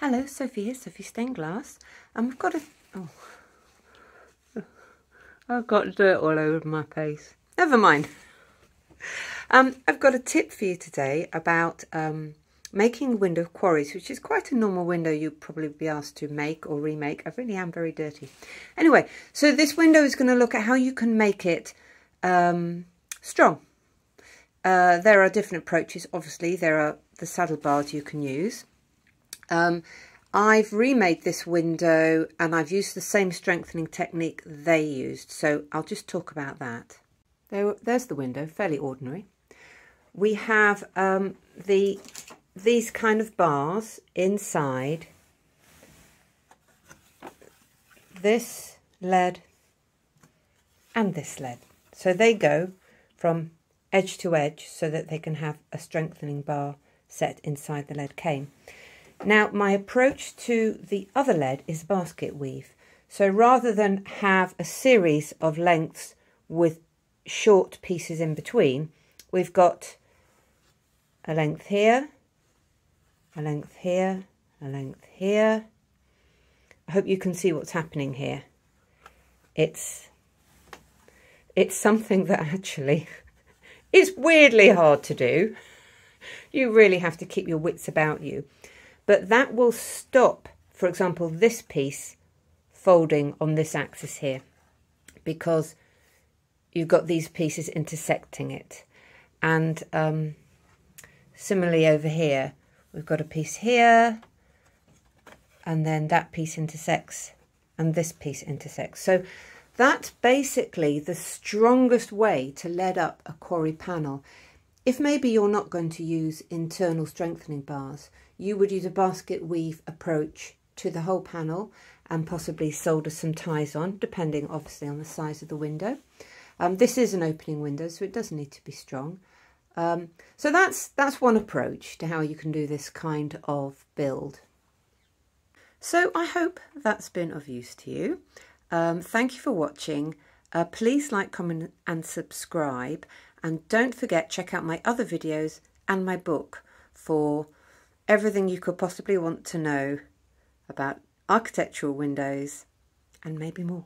Hello, Sophie here, Sophie Stained Glass. I've got I've got dirt all over my face. Never mind. I've got a tip for you today about making window quarries, which is quite a normal window you'd probably be asked to make or remake. I really am very dirty. Anyway, so this window is going to look at how you can make it strong. There are different approaches, obviously. There are the saddle bars you can use. I've remade this window and I've used the same strengthening technique they used, so I'll just talk about that. There's the window, fairly ordinary. We have these kind of bars inside this lead and this lead. So they go from edge to edge so that they can have a strengthening bar set inside the lead cane. Now, my approach to the other lead is basket weave. So rather than have a series of lengths with short pieces in between, we've got a length here, a length here, a length here. I hope you can see what's happening here. It's something that actually is weirdly hard to do. You really have to keep your wits about you. But that will stop, for example, this piece folding on this axis here, because you've got these pieces intersecting it. And similarly over here, we've got a piece here, and then that piece intersects, and this piece intersects. So that's basically the strongest way to lead up a quarry panel. If maybe you're not going to use internal strengthening bars, you would use a basket weave approach to the whole panel and possibly solder some ties on, depending obviously on the size of the window. This is an opening window, so it does need to be strong. So that's one approach to how you can do this kind of build. So I hope that's been of use to you. Thank you for watching. Please like, comment and subscribe. And don't forget, check out my other videos and my book for everything you could possibly want to know about architectural windows and maybe more.